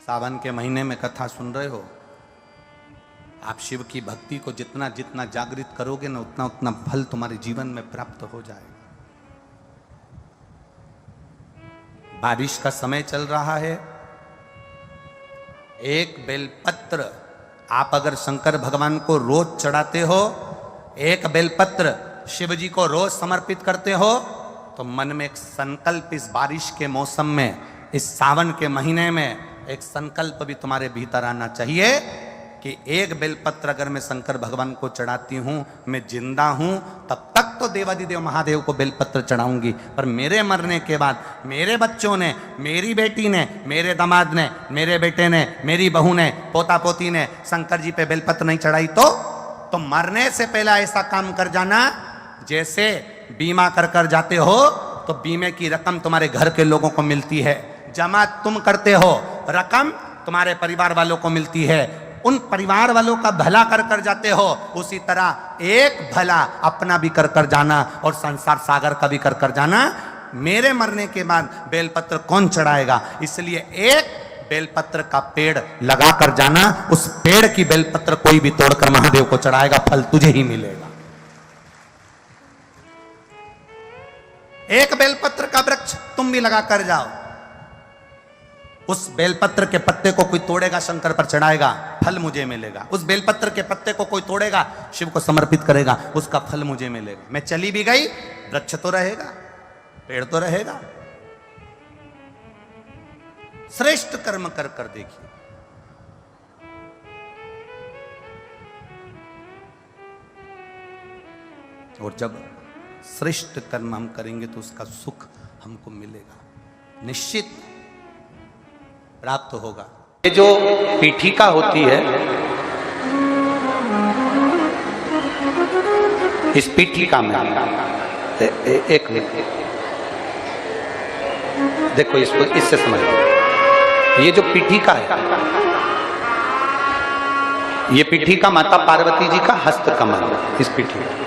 सावन के महीने में कथा सुन रहे हो, आप शिव की भक्ति को जितना जितना जागृत करोगे ना, उतना उतना फल तुम्हारे जीवन में प्राप्त हो जाएगा। बारिश का समय चल रहा है। एक बेलपत्र आप अगर शंकर भगवान को रोज चढ़ाते हो, एक बेलपत्र शिव जी को रोज समर्पित करते हो, तो मन में एक संकल्प इस बारिश के मौसम में, इस सावन के महीने में एक संकल्प भी तुम्हारे भीतर आना चाहिए कि एक बेलपत्र अगर मैं शंकर भगवान को चढ़ाती हूं, मैं जिंदा हूं, तब तक तो देवादिदेव महादेव को बेलपत्र चढ़ाऊंगी, पर मेरे मरने के बाद मेरे बच्चों ने, मेरी बेटी ने, मेरे दामाद ने, मेरे बेटे ने, मेरी बहू ने, पोता पोती ने शंकर जी पे बेलपत्र नहीं चढ़ाई तो मरने से पहले ऐसा काम कर जाना, जैसे बीमा कर जाते हो तो बीमे की रकम तुम्हारे घर के लोगों को मिलती है, जमा तुम करते हो, रकम तुम्हारे परिवार वालों को मिलती है, उन परिवार वालों का भला कर जाते हो, उसी तरह एक भला अपना भी कर जाना और संसार सागर का भी कर जाना। मेरे मरने के बाद बेलपत्र कौन चढ़ाएगा, इसलिए एक बेलपत्र का पेड़ लगा कर जाना, उस पेड़ की बेलपत्र कोई भी तोड़कर महादेव को चढ़ाएगा, फल तुझे ही मिलेगा। एक बेलपत्र का वृक्ष तुम भी लगा कर जाओ, उस बेलपत्र के पत्ते को कोई तोड़ेगा, शंकर पर चढ़ाएगा, फल मुझे मिलेगा। उस बेलपत्र के पत्ते को कोई तोड़ेगा, शिव को समर्पित करेगा, उसका फल मुझे मिलेगा। मैं चली भी गई, वृक्ष तो रहेगा, पेड़ तो रहेगा। श्रेष्ठ कर्म कर देखिए। और जब श्रेष्ठ कर्म हम करेंगे तो उसका सुख हमको मिलेगा, निश्चित प्राप्त होगा। ये जो पीठिका होती है, इस पीठिका में एक देखो, इसको इससे समझो। ये जो पीठिका है, ये पीठिका माता पार्वती जी का हस्त कमल है। इस पीठिका,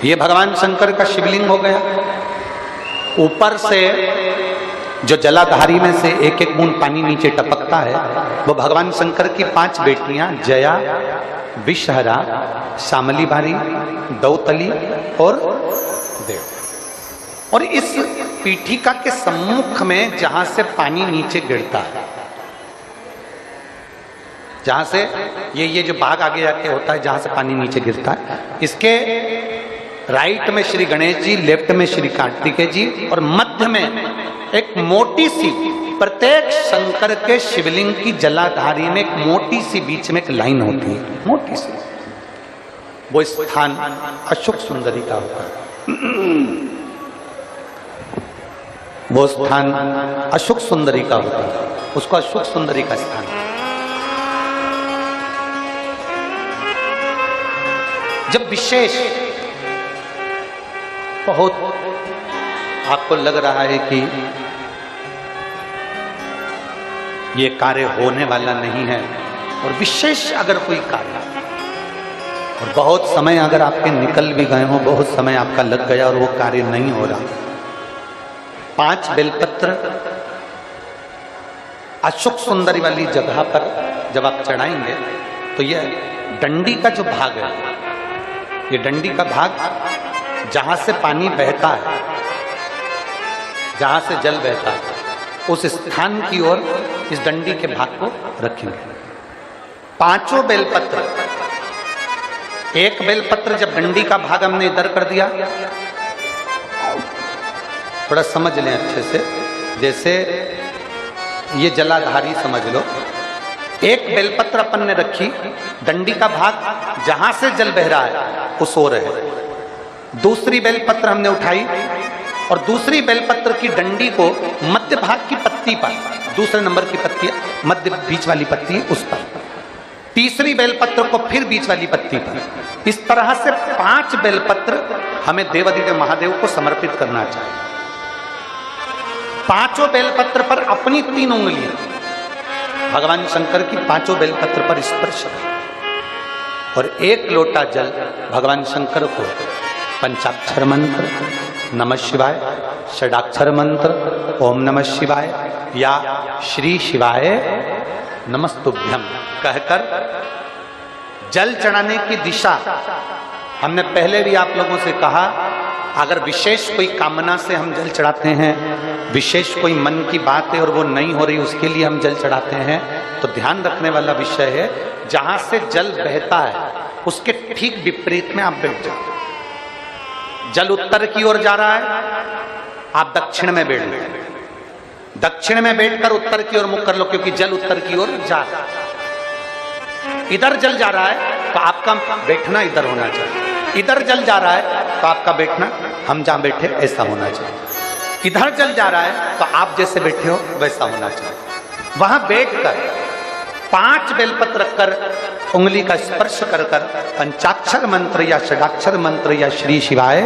ये भगवान शंकर का शिवलिंग हो गया। ऊपर से जो जलाधारी में से एक एक बूंद पानी नीचे टपकता है, वो भगवान शंकर की 5 बेटियां जया, विषहरा, श्यामली बारी, दौतली और देव। और इस पीठिका के सम्मुख में जहां से पानी नीचे गिरता है, जहां से ये जो भाग आगे जाके होता है, जहां से पानी नीचे गिरता है, इसके राइट में श्री गणेश जी, लेफ्ट में श्री कार्तिकेय जी, और मध्य में एक मोटी सी, प्रत्येक शंकर के शिवलिंग की जलाधारी में एक मोटी सी बीच में एक लाइन होती है, मोटी सी। वो स्थान अशोक सुंदरी का होता है। वो स्थान अशोक सुंदरी का होता है, उसको अशोक सुंदरी का स्थान। जब विशेष बहुत आपको लग रहा है कि ये कार्य होने वाला नहीं है, और विशेष अगर कोई कार्य, और बहुत समय अगर आपके निकल भी गए हो, बहुत समय आपका लग गया और वो कार्य नहीं हो रहा, 5 बेलपत्र अशोक सुंदरी वाली जगह पर जब आप चढ़ाएंगे, तो ये डंडी का जो भाग है, ये डंडी का भाग जहां से पानी बहता है, जहां से जल बहता है, उस स्थान की ओर इस डंडी के भाग को रखेंगे। 5 बेलपत्र, एक बेलपत्र जब डंडी का भाग हमने इधर कर दिया, थोड़ा समझ लें अच्छे से, जैसे ये जलाधारी समझ लो, एक बेलपत्र अपन ने रखी, डंडी का भाग जहां से जल बह रहा है उस ओर है। दूसरी बेलपत्र हमने उठाई और दूसरी बेलपत्र की डंडी को मध्य भाग की पत्ती पर, दूसरे नंबर की पत्ती मध्य बीच वाली पत्ती है उस पर, तीसरी बेलपत्र को फिर बीच वाली पत्ती पर। इस तरह से 5 बेलपत्र हमें देवादिदेव महादेव को समर्पित करना चाहिए। 5 बेलपत्र पर अपनी 3 उंगलियां भगवान शंकर की 5 बेलपत्र पर स्पर्श और 1 लोटा जल भगवान शंकर को पंचाक्षर मंत्र नमः शिवाय, षडाक्षर मंत्र ओम नमः शिवाय या श्री शिवाय नमस्तुभ्यम कहकर जल चढ़ाने की दिशा हमने पहले भी आप लोगों से कहा, अगर विशेष कोई कामना से हम जल चढ़ाते हैं, विशेष कोई मन की बात है और वो नहीं हो रही उसके लिए हम जल चढ़ाते हैं, तो ध्यान रखने वाला विषय है जहां से जल बहता है उसके ठीक विपरीत में आप बैठ जाओ। जल उत्तर की ओर जा रहा है, आप दक्षिण में बैठ लो, दक्षिण में बैठकर उत्तर की ओर मुख कर लो, क्योंकि जल उत्तर की ओर जा रहा है। इधर जल जा रहा है तो आपका बैठना इधर होना चाहिए, इधर जल जा रहा है तो आपका बैठना हम जहां बैठे ऐसा होना चाहिए। इधर जल जा रहा है तो आप जैसे बैठे हो वैसा होना चाहिए। वहां बैठकर 5 बेलपत्र रखकर उंगली का स्पर्श कर कर पंचाक्षर मंत्र या षडाक्षर मंत्र या श्री शिवाय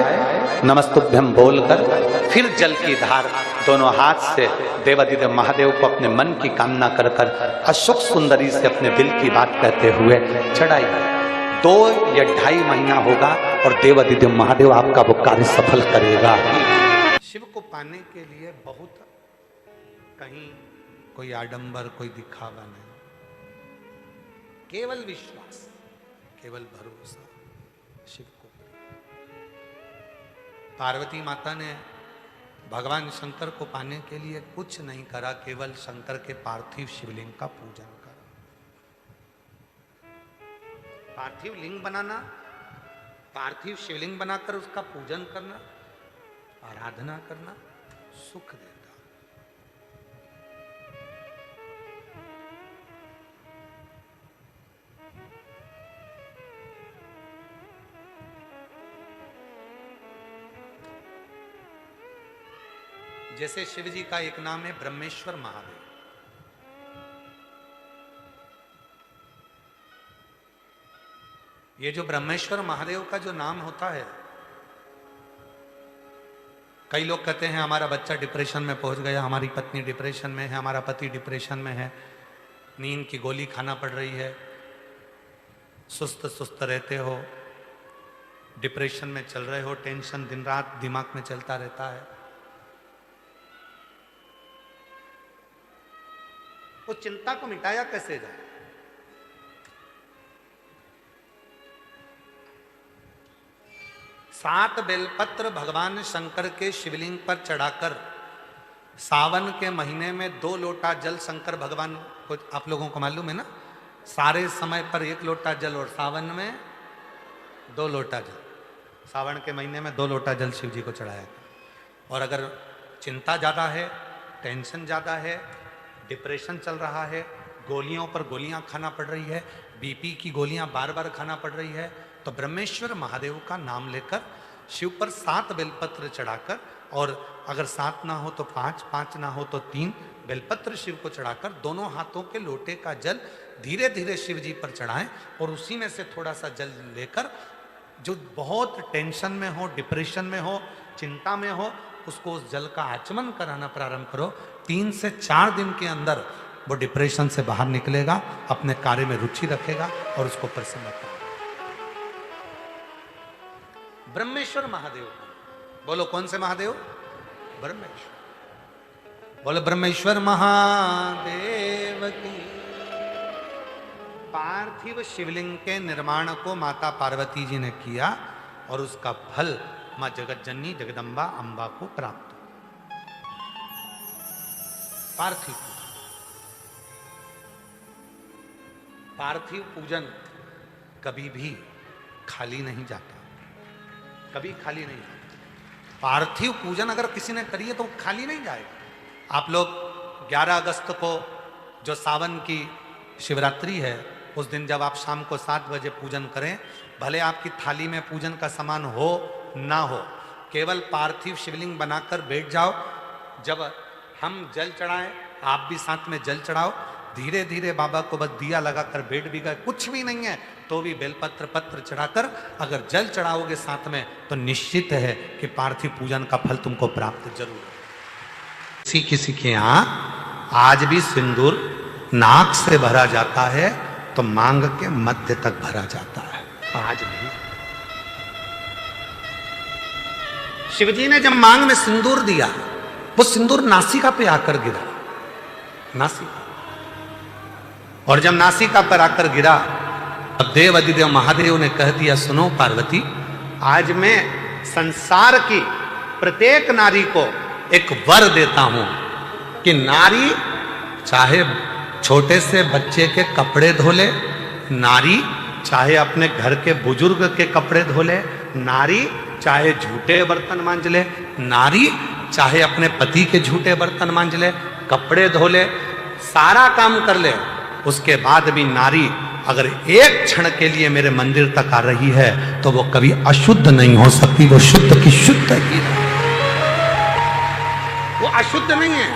नमस्तुभ्यम बोलकर फिर जल की धार दोनों हाथ से देवादिदेव महादेव को अपने मन की कामना कर कर अशोक सुंदरी से अपने दिल की बात कहते हुए चढ़ाई। 2 या 2.5 महीना होगा और देवादिदेव महादेव आपका वो कार्य सफल करेगा। शिव को पाने के लिए बहुत कहीं कोई आडंबर कोई दिखावा नहीं, केवल विश्वास, केवल भरोसा शिव को। पार्वती माता ने भगवान शंकर को पाने के लिए कुछ नहीं करा, केवल शंकर के पार्थिव शिवलिंग का पूजन करा। पार्थिव लिंग बनाना, पार्थिव शिवलिंग बनाकर उसका पूजन करना, आराधना करना सुख देता। जैसे शिव जी का एक नाम है ब्रह्मेश्वर महादेव, ये जो ब्रह्मेश्वर महादेव का जो नाम होता है, कई लोग कहते हैं हमारा बच्चा डिप्रेशन में पहुंच गया, हमारी पत्नी डिप्रेशन में है, हमारा पति डिप्रेशन में है, नींद की गोली खाना पड़ रही है, सुस्त सुस्त रहते हो, डिप्रेशन में चल रहे हो, टेंशन दिन रात दिमाग में चलता रहता है। वो चिंता को मिटाया कैसे जाए? सात बेलपत्र भगवान शंकर के शिवलिंग पर चढ़ाकर सावन के महीने में 2 लोटा जल शंकर भगवान को, आप लोगों को मालूम है ना, सारे समय पर 1 लोटा जल और सावन में 2 लोटा जल, सावन के महीने में 2 लोटा जल शिव जी को चढ़ाया। और अगर चिंता ज़्यादा है, टेंशन ज़्यादा है, डिप्रेशन चल रहा है, गोलियों पर गोलियां खाना पड़ रही है, बीपी की गोलियां बार बार खाना पड़ रही है, तो ब्रह्मेश्वर महादेव का नाम लेकर शिव पर 7 बेलपत्र चढ़ाकर, और अगर 7 ना हो तो 5, 5 ना हो तो 3 बेलपत्र शिव को चढ़ाकर दोनों हाथों के लोटे का जल धीरे धीरे शिव जी पर चढ़ाएं, और उसी में से थोड़ा सा जल लेकर जो बहुत टेंशन में हो, डिप्रेशन में हो, चिंता में हो, उसको उस जल का आचमन कराना प्रारंभ करो। 3 से 4 दिन के अंदर वो डिप्रेशन से बाहर निकलेगा, अपने कार्य में रुचि रखेगा और उसको प्रसन्न करेगा। ब्रह्मेश्वर महादेव, बोलो कौन से महादेव? ब्रह्मेश्वर। बोलो ब्रह्मेश्वर महादेव की। पार्थिव शिवलिंग के निर्माण को माता पार्वती जी ने किया और उसका फल मां जगत जननी जगदम्बा अंबा को प्राप्त हुआ। पार्थिव पार्थिव पूजन कभी भी खाली नहीं जाता, कभी खाली नहीं जाता। पार्थिव पूजन अगर किसी ने करी है तो खाली नहीं जाएगा। आप लोग 11 अगस्त को जो सावन की शिवरात्रि है, उस दिन जब आप शाम को 7 बजे पूजन करें, भले आपकी थाली में पूजन का सामान हो ना हो, केवल पार्थिव शिवलिंग बनाकर बैठ जाओ। जब हम जल चढ़ाएं, आप भी साथ में जल चढ़ाओ। धीरे धीरे बाबा को बस दिया लगाकर बैठ भी गए, कुछ भी नहीं है तो भी बेलपत्र पत्र चढ़ाकर अगर जल चढ़ाओगे साथ में, तो निश्चित है कि पार्थिव पूजन का फल तुमको प्राप्त जरूर है। किसी किसी के यहाँ आज भी सिंदूर नाक से भरा जाता है तो मांग के मध्य तक भरा जाता है। आज भी शिवजी ने जब मांग में सिंदूर दिया, वो सिंदूर नासिका पे आकर गिरा, नासिका। और जब नासिका पर आकर गिरा, अब देव अधिदेव महादेव ने कह दिया, सुनो पार्वती, आज मैं संसार की प्रत्येक नारी को एक वर देता हूं कि नारी चाहे छोटे से बच्चे के कपड़े धो ले, नारी चाहे अपने घर के बुजुर्ग के कपड़े धो ले, नारी चाहे झूठे बर्तन मांज ले, नारी चाहे अपने पति के झूठे बर्तन मांज ले, कपड़े धो ले, सारा काम कर ले, उसके बाद भी नारी अगर एक क्षण के लिए मेरे मंदिर तक आ रही है तो वो कभी अशुद्ध नहीं हो सकती, वो शुद्ध की शुद्ध ही है, वो अशुद्ध नहीं है,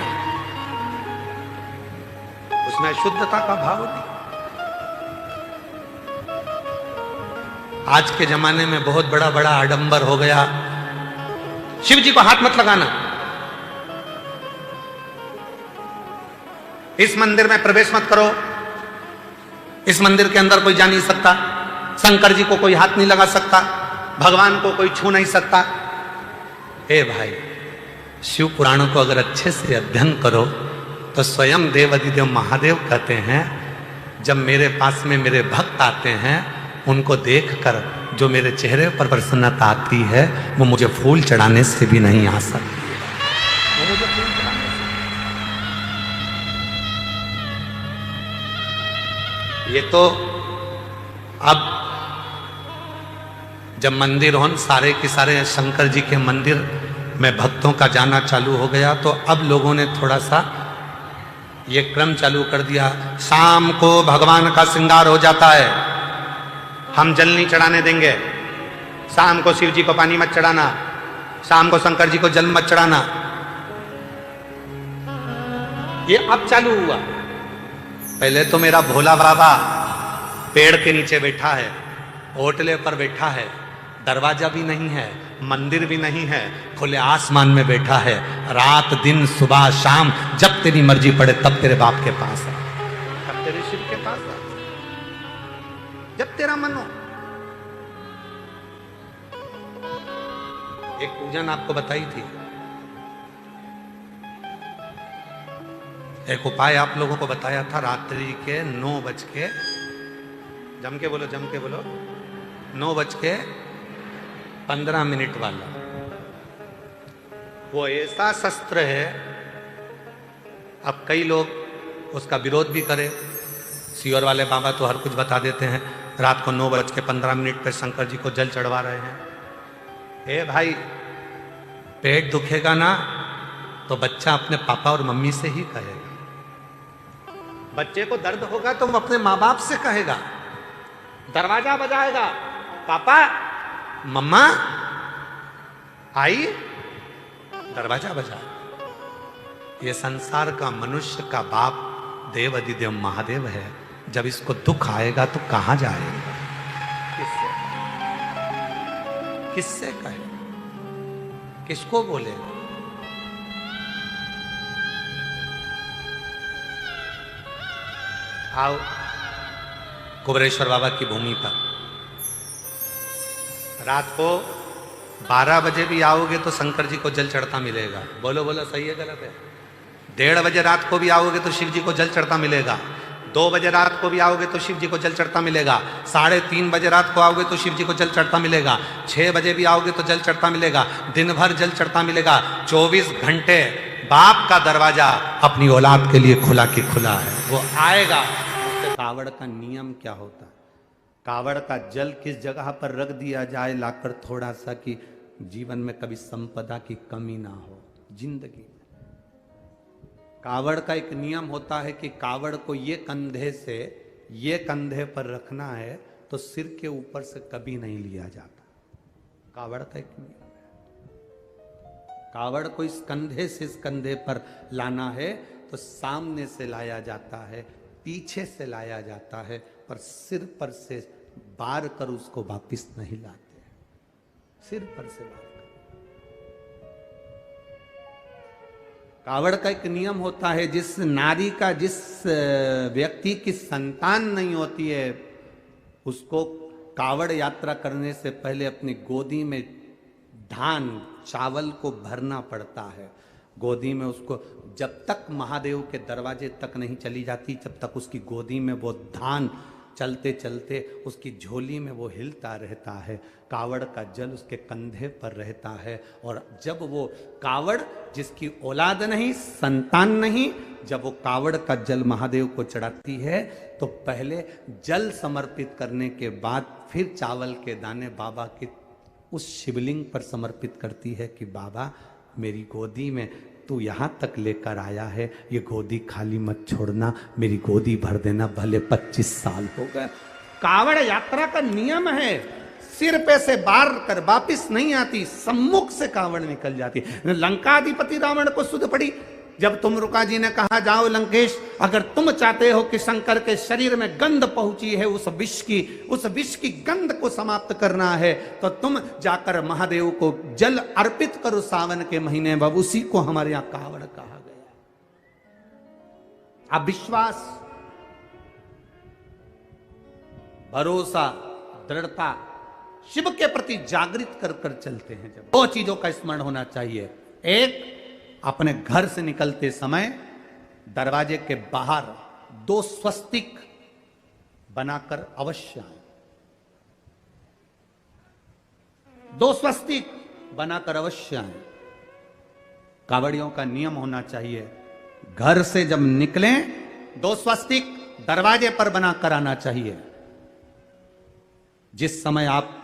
उसमें अशुद्धता का भाव नहीं। आज के जमाने में बहुत बड़ा बड़ा आडंबर हो गया, शिव जी को हाथ मत लगाना, इस मंदिर में प्रवेश मत करो, इस मंदिर के अंदर कोई जा नहीं सकता, शंकर जी को कोई हाथ नहीं लगा सकता, भगवान को कोई छू नहीं सकता। हे भाई, शिव पुराणों को अगर अच्छे से अध्ययन करो तो स्वयं देव अधिदेव महादेव कहते हैं, जब मेरे पास में मेरे भक्त आते हैं, उनको देखकर जो मेरे चेहरे पर प्रसन्नता आती है, वो मुझे फूल चढ़ाने से भी नहीं आ सकती, वो मुझे फूल चढ़ाने से। ये तो अब जब मंदिर हो सारे के सारे शंकर जी के मंदिर में भक्तों का जाना चालू हो गया, तो अब लोगों ने थोड़ा सा ये क्रम चालू कर दिया, शाम को भगवान का श्रृंगार हो जाता है, हम जल नहीं चढ़ाने देंगे, शाम को शिव जी को पानी मत चढ़ाना, शाम को शंकर जी को जल मत चढ़ाना। ये अब चालू हुआ। पहले तो मेरा भोला बाबा पेड़ के नीचे बैठा है, होटले पर बैठा है, दरवाजा भी नहीं है, मंदिर भी नहीं है, खुले आसमान में बैठा है, रात दिन सुबह शाम जब तेरी मर्जी पड़े तब तेरे बाप के पास आ, तब तेरे शिव के पास आ, जब तेरा मन हो। एक पूजन आपको बताई थी, एक उपाय आप लोगों को बताया था, रात्रि के 9 बज के, जम के बोलो 9:15 वाला, वो ऐसा शस्त्र है, अब कई लोग उसका विरोध भी करें, सीवर वाले बाबा तो हर कुछ बता देते हैं, रात को 9:15 पर शंकर जी को जल चढ़वा रहे हैं। हे भाई, पेट दुखेगा ना तो बच्चा अपने पापा और मम्मी से ही कहेगा, बच्चे को दर्द होगा तो वो अपने माँ बाप से कहेगा, दरवाजा बजाएगा, पापा मम्मा आई, दरवाजा बजा। ये संसार का मनुष्य का बाप देव अधिदेव महादेव है, जब इसको दुख आएगा तो कहां जाएगा, किससे कहे, किसको बोले। आओ कुबरेश्वर बाबा की भूमि पर, रात को 12 बजे भी आओगे तो शंकर जी को जल चढ़ता मिलेगा, बोलो बोलो सही है गलत है। 1:30 बजे रात को भी आओगे तो शिव जी को जल चढ़ता मिलेगा, 2 बजे रात को भी आओगे तो शिव जी को जल चढ़ता मिलेगा, 3:30 बजे रात को आओगे तो शिव जी को जल चढ़ता मिलेगा, 6 बजे भी आओगे तो जल चढ़ता मिलेगा, दिन भर जल चढ़ता मिलेगा। 24 घंटे बाप का दरवाजा अपनी औलाद के लिए खुला की खुला है, वो आएगा। कावड़ का नियम क्या होता है, कावड़ का जल किस जगह पर रख दिया जाए लाकर थोड़ा सा, कि जीवन में कभी संपदा की कमी ना हो जिंदगी में। कावड़ का एक नियम होता है कि कावड़ को ये कंधे से ये कंधे पर रखना है तो सिर के ऊपर से कभी नहीं लिया जाता, कावड़ का एक नियम है। कावड़ को इस कंधे से इस कंधे पर लाना है तो सामने से लाया जाता है, पीछे से लाया जाता है, पर सिर पर से बार कर उसको वापिस नहीं लाते, सिर पर से बार कर। कावड़ का एक नियम होता है, जिस नारी का, जिस व्यक्ति की संतान नहीं होती है, उसको कावड़ यात्रा करने से पहले अपनी गोदी में धान चावल को भरना पड़ता है गोदी में। उसको जब तक महादेव के दरवाजे तक नहीं चली जाती, जब तक उसकी गोदी में वो धान चलते चलते उसकी झोली में वो हिलता रहता है, कावड़ का जल उसके कंधे पर रहता है। और जब वो कावड़, जिसकी औलाद नहीं, संतान नहीं, जब वो कावड़ का जल महादेव को चढ़ाती है तो पहले जल समर्पित करने के बाद फिर चावल के दाने बाबा के उस शिवलिंग पर समर्पित करती है कि बाबा मेरी गोदी में तू यहाँ तक लेकर आया है, ये गोदी खाली मत छोड़ना, मेरी गोदी भर देना, भले 25 साल हो गए। कावड़ यात्रा का नियम है, सिर पे से बार कर वापिस नहीं आती, सम्मुख से कावड़ निकल जाती। लंकाधिपति रावण को सुध पड़ी जब तुमरुका जी ने कहा जाओ लंकेश, अगर तुम चाहते हो कि शंकर के शरीर में गंध पहुंची है उस विष की गंध को समाप्त करना है, तो तुम जाकर महादेव को जल अर्पित करो सावन के महीने में। उसी को हमारे यहां कावड़ कहा गया। अब विश्वास, भरोसा, दृढ़ता, शिव के प्रति जागृत कर कर चलते हैं। जब दो चीजों का स्मरण होना चाहिए, एक, अपने घर से निकलते समय दरवाजे के बाहर 2 स्वस्तिक बनाकर अवश्य आए। 2 स्वस्तिक बनाकर अवश्य आए। कावड़ियों का नियम होना चाहिए, घर से जब निकलें 2 स्वस्तिक दरवाजे पर बनाकर आना चाहिए। जिस समय आप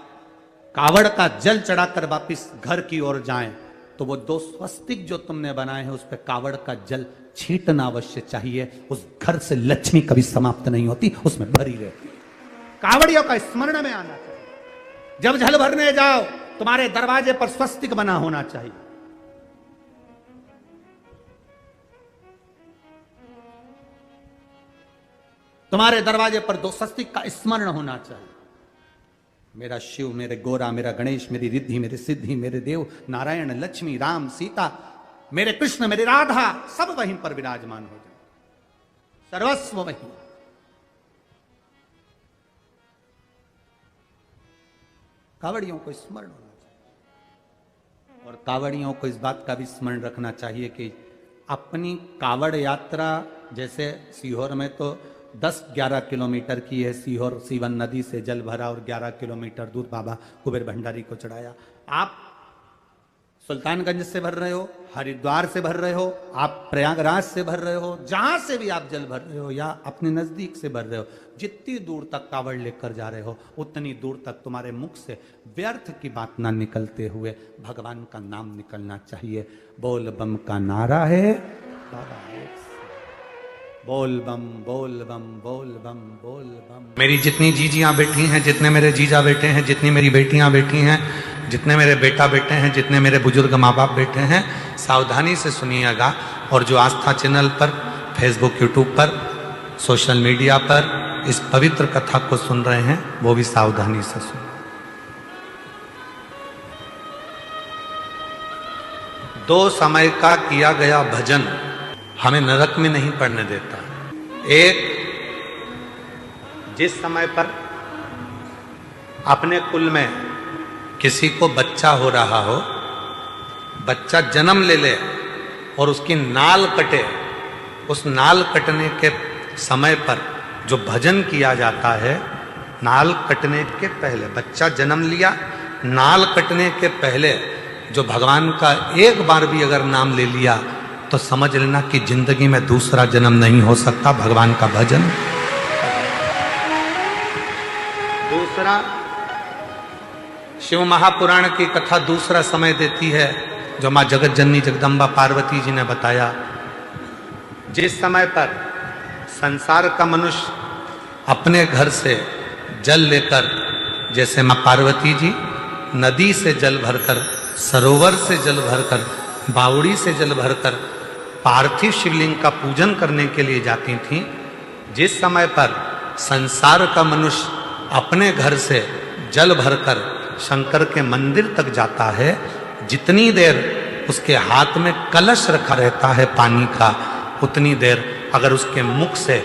कावड़ का जल चढ़ाकर वापिस घर की ओर जाएं तो वो 2 स्वस्तिक जो तुमने बनाए हैं उस पर कावड़ का जल छींटना अवश्य चाहिए। उस घर से लक्ष्मी कभी समाप्त नहीं होती, उसमें भरी रहती है। कावड़ियों का स्मरण में आना चाहिए। जब जल भरने जाओ तुम्हारे दरवाजे पर स्वस्तिक बना होना चाहिए। तुम्हारे दरवाजे पर 2 स्वस्तिक का स्मरण होना चाहिए। मेरा शिव, मेरे गोरा, मेरा गणेश, मेरी रिद्धि, मेरी सिद्धि, मेरे देव, नारायण, लक्ष्मी, राम, सीता, मेरे कृष्ण, मेरी राधा, सब वहीं पर विराजमान हो जाए, सर्वस्व वहीं। कावड़ियों को स्मरण होना चाहिए। और कावड़ियों को इस बात का भी स्मरण रखना चाहिए कि अपनी कावड़ यात्रा, जैसे सीहोर में तो 10-11 किलोमीटर की है, सीहोर सीवन नदी से जल भरा और 11 किलोमीटर दूर बाबा कुबेर भंडारी को चढ़ाया। आप सुल्तानगंज से भर रहे हो, हरिद्वार से भर रहे हो, आप प्रयागराज से भर रहे हो, जहां से भी आप जल भर रहे हो या अपने नजदीक से भर रहे हो, जितनी दूर तक कावड़ लेकर जा रहे हो उतनी दूर तक तुम्हारे मुख से व्यर्थ की बात ना निकलते हुए भगवान का नाम निकलना चाहिए। बोल बम का नारा है बाबा, बोल बम, बोल बम, बोल बम, बोल बम। मेरी जितनी जीजियां बैठी हैं, जितने मेरे जीजा बेटे हैं, जितनी मेरी बेटियां बैठी हैं, जितने मेरे बेटा बेटे हैं, जितने मेरे बुजुर्ग माँ बाप बैठे हैं, सावधानी से सुनिएगा। और जो आस्था चैनल पर, फेसबुक, यूट्यूब पर, सोशल मीडिया पर इस पवित्र कथा को सुन रहे हैं, वो भी सावधानी से सुन। 2 समय का किया गया भजन हमें नरक में नहीं पड़ने देता। एक, जिस समय पर अपने कुल में किसी को बच्चा हो रहा हो, बच्चा जन्म ले ले और उसकी नाल कटे, उस नाल कटने के समय पर जो भजन किया जाता है, नाल कटने के पहले, बच्चा जन्म लिया, नाल कटने के पहले जो भगवान का एक बार भी अगर नाम ले लिया तो समझ लेना कि जिंदगी में दूसरा जन्म नहीं हो सकता। भगवान का भजन। दूसरा, शिव महापुराण की कथा दूसरा समय देती है जो मां जगत जननी जगदम्बा पार्वती जी ने बताया। जिस समय पर संसार का मनुष्य अपने घर से जल लेकर, जैसे मां पार्वती जी नदी से जल भरकर, सरोवर से जल भरकर, बावड़ी से जल भरकर पार्थिव शिवलिंग का पूजन करने के लिए जाती थीं, जिस समय पर संसार का मनुष्य अपने घर से जल भरकर शंकर के मंदिर तक जाता है, जितनी देर उसके हाथ में कलश रखा रहता है पानी का, उतनी देर अगर उसके मुख से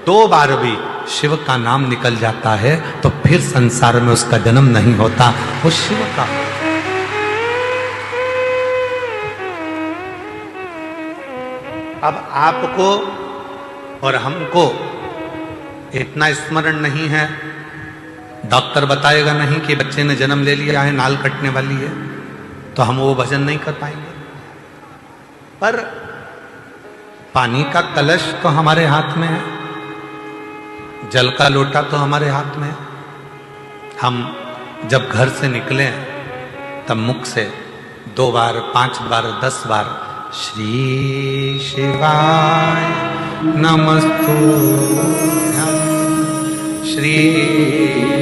2 बार भी शिव का नाम निकल जाता है तो फिर संसार में उसका जन्म नहीं होता, वो शिव का। अब आपको और हमको इतना स्मरण नहीं है, डॉक्टर बताएगा नहीं कि बच्चे ने जन्म ले लिया है, नाल कटने वाली है, तो हम वो भजन नहीं कर पाएंगे। पर पानी का कलश तो हमारे हाथ में है, जल का लोटा तो हमारे हाथ में है। हम जब घर से निकले तब मुख से 2 बार, 5 बार, 10 बार श्री शिवाय नमस्तुभ्यं, श्री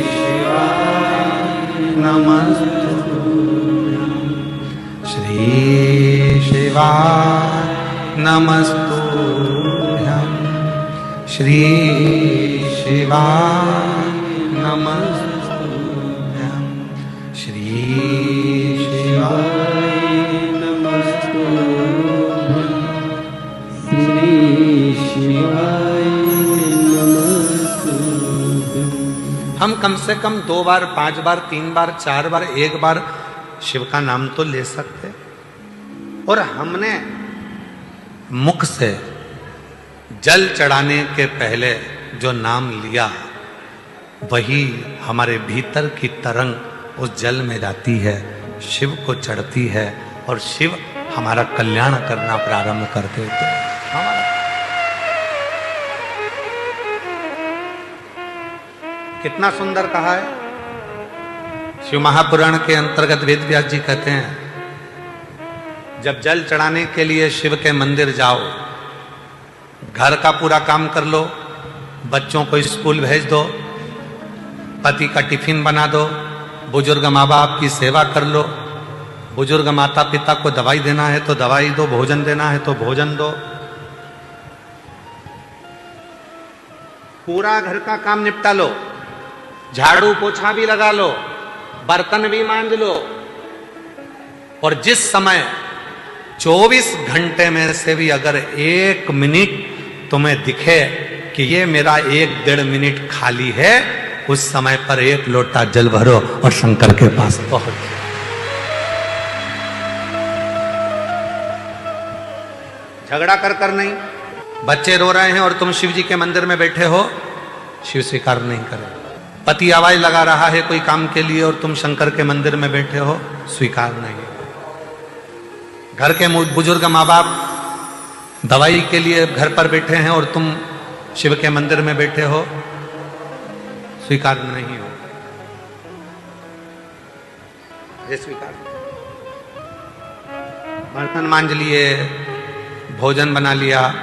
शिवाय नमस्तुभ्यं, श्री शिवाय नमस्तुभ्यं, श्री शिवाय नमस्तुभ्यं, श्री शिवाय नमस्तुभ्यं, श्री शिवाय नमस्तुभ्यं। हम कम से कम 2 बार, 5 बार, 3 बार, 4 बार, 1 बार शिव का नाम तो ले सकते। और हमने मुख से जल चढ़ाने के पहले जो नाम लिया, वही हमारे भीतर की तरंग उस जल में जाती है, शिव को चढ़ती है और शिव हमारा कल्याण करना प्रारंभ कर देते हैं। कितना सुंदर कहा है। शिव महापुराण के अंतर्गत वेद व्यास जी कहते हैं, जब जल चढ़ाने के लिए शिव के मंदिर जाओ, घर का पूरा काम कर लो, बच्चों को स्कूल भेज दो, पति का टिफिन बना दो, बुजुर्ग माँ बाप की सेवा कर लो, बुजुर्ग माता पिता को दवाई देना है तो दवाई दो, भोजन देना है तो भोजन दो, पूरा घर का काम निपटा लो, झाड़ू पोछा भी लगा लो, बर्तन भी मांज लो। और जिस समय 24 घंटे में से भी अगर 1 मिनट तुम्हें दिखे कि ये मेरा 1-1.5 मिनट खाली है, उस समय पर 1 लोटा जल भरो और शंकर के पास पहुंच। झगड़ा कर नहीं, बच्चे रो रहे हैं और तुम शिव जी के मंदिर में बैठे हो, शिव स्वीकार नहीं करे। पति आवाज लगा रहा है कोई काम के लिए और तुम शंकर के मंदिर में बैठे हो, स्वीकार नहीं। घर के बुजुर्ग माँ बाप दवाई के लिए घर पर बैठे हैं और तुम शिव के मंदिर में बैठे हो, स्वीकार नहीं हो। ये स्वीकार। बर्तन मांज लिए, भोजन बना लिया,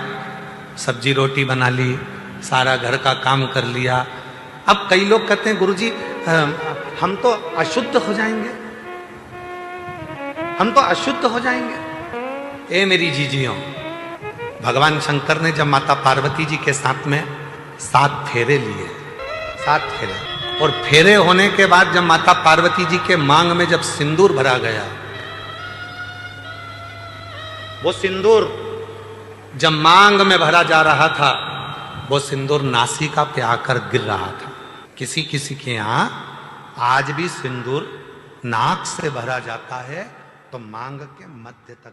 सब्जी रोटी बना ली, सारा घर का काम कर लिया। अब कई लोग कहते हैं गुरुजी हम तो अशुद्ध हो जाएंगे, हम तो अशुद्ध हो जाएंगे। ए मेरी जीजियों, भगवान शंकर ने जब माता पार्वती जी के साथ में 7 फेरे लिए, 7 फेरे, और फेरे होने के बाद जब माता पार्वती जी के मांग में जब सिंदूर भरा गया, वो सिंदूर जब मांग में भरा जा रहा था, वो सिंदूर नासिका पे आकर गिर रहा था। किसी किसी के यहां आज भी सिंदूर नाक से भरा जाता है तो मांग के मध्य तक